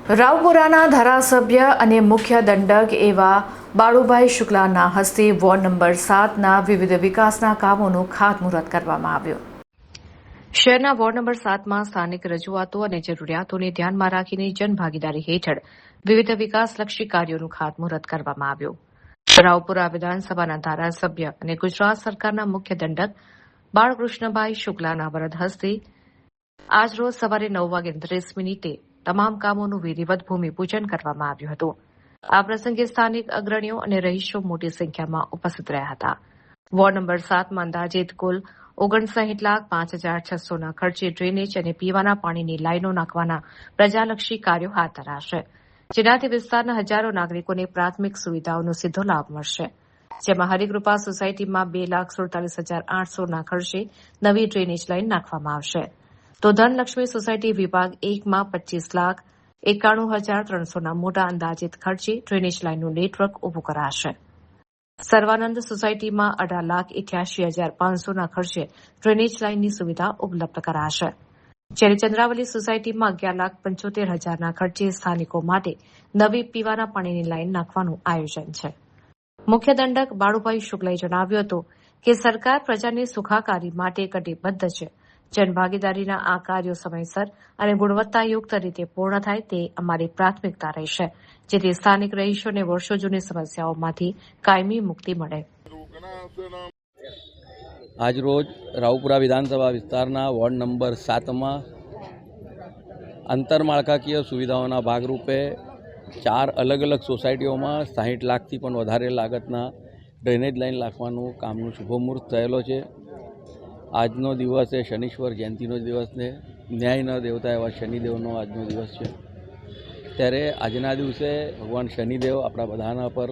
રાવપુરાના ધારાસભ્ય અને મુખ્ય દંડક એવા બાળુભાઈ શુક્લાના હસ્તે વોર્ડ નંબર 7ના વિવિધ વિકાસના કામોનું ખાતમુહૂર્ત કરવામાં આવ્યું. શહેરના વોર્ડ નંબર 7માં સ્થાનિક રજૂઆતો અને જરૂરિયાતોને ધ્યાનમાં રાખીને જનભાગીદારી હેઠળ વિવિધ વિકાસલક્ષી કાર્યોનું ખાતમુહૂર્ત કરવામાં આવ્યું. રાવપુરા વિધાનસભાના ધારાસભ્ય અને ગુજરાત સરકારના મુખ્ય દંડક બાળકૃષ્ણભાઈ શુક્લાના વરદ હસ્તે આજરોજ સવારે 9:30 તમામ કામોનું વિધિવત ભૂમિપૂજન કરવામાં આવ્યું હતું. આ પ્રસંગે સ્થાનિક અગ્રણીઓ અને રહીશો મોટી સંખ્યામાં ઉપસ્થિત રહ્યા હતા. વોર્ડ નંબર 7માં અંદાજિત કુલ 59,05,600ના ખર્ચે ડ્રેનેજ અને પીવાના પાણીની લાઇનો નાખવાના પ્રજાલક્ષી કાર્યો હાથ ધરાશે, જેનાથી વિસ્તારના હજારો નાગરિકોને પ્રાથમિક સુવિધાઓનો સીધો લાભ મળશે. જેમાં હરિકૃપા સોસાયટીમાં 2,47,800ના ખર્ચે નવી ડ્રેનેજ લાઇન નાખવામાં આવશે, તો ધનલક્ષ્મી સોસાયટી વિભાગ 1માં 25,91,300ના મોટા અંદાજિત ખર્ચે ડ્રેનેજ લાઇનનું નેટવર્ક ઉભું કરાશે. સર્વાનંદ સોસાયટીમાં 18,88,500ના ખર્ચે ડ્રેનેજ લાઇનની સુવિધા ઉપલબ્ધ કરાશે. જ્યારે ચંદ્રાવલી સોસાયટીમાં 11,75,000ના ખર્ચે સ્થાનિકો માટે નવી પીવાના પાણીની લાઇન નાખવાનું આયોજન છે. મુખ્ય દંડક બાળુભાઈ શુક્લાએ જણાવ્યું હતું કે સરકાર પ્રજાની સુખાકારી માટે કટિબદ્ધ છે. જનભાગીદારીના આ કાર્યો સમયસર અને ગુણવત્તાયુક્ત રીતે પૂર્ણ થાય તે અમારી પ્રાથમિકતા રહેશે, જેથી સ્થાનિક રહીશોને વર્ષો જૂની સમસ્યાઓમાંથી કાયમી મુક્તિ મળે. આજરોજ રાવપુરા વિધાનસભા વિસ્તારના વોર્ડ નંબર 7માં આંતરમાળખાકીય સુવિધાઓના ભાગરૂપે 4 અલગ અલગ સોસાયટીઓમાં 60 લાખથી પણ વધારે લાગતના ડ્રેનેજ લાઇન નાખવાનું કામનું શુભમુહૂર્ત થયેલો છે. આજનો દિવસ એ શનીશ્વર જયંતિનો દિવસ ને ન્યાયના દેવતા એવા શનિદેવનો આજનો દિવસ છે. ત્યારે આજના દિવસે ભગવાન શનિદેવ આપણા બધાના પર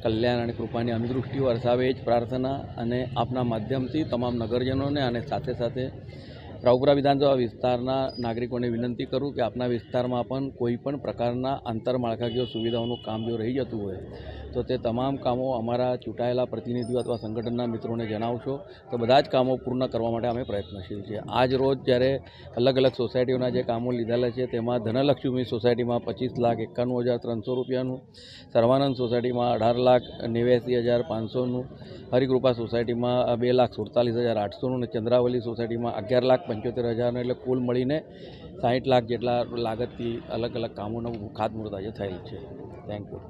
કલ્યાણ અને કૃપાની અનુદૃષ્ટિ વરસાવે જ પ્રાર્થના અને આપના માધ્યમથી તમામ નગરજનોને અને સાથે સાથે રાવપુરા વિધાનસભા વિસ્તારના નાગરિકોને વિનંતી કરું કે આપના વિસ્તારમાં પણ કોઈ પણ પ્રકારના આંતરમાળખાકીય સુવિધાઓનું કામ જો રહી જતું હોય તો તે તમામ કામો અમારા ચૂંટાયેલા પ્રતિનિધિઓ અથવા સંગઠનના મિત્રોને જણાવશો તો બધા જ કામો પૂર્ણ કરવા માટે અમે પ્રયત્નશીલ છીએ. આજ રોજ જ્યારે અલગ અલગ સોસાયટીઓના જે કામો લીધેલા છે તેમાં ધનલક્ષ્મી સોસાયટીમાં 25,91,300 રૂપિયાનું, સર્વાનંદ સોસાયટીમાં 18,89,500નું, હરિકૃપા સોસાયટીમાં 2,47,800નું અને ચંદ્રાવલી સોસાયટીમાં 11,75,000નું, એટલે કુલ મળીને 60 લાખ જેટલા લાગતથી અલગ અલગ કામોનું ખાતમુહૂર્ત આજે થયેલ છે. Thank you.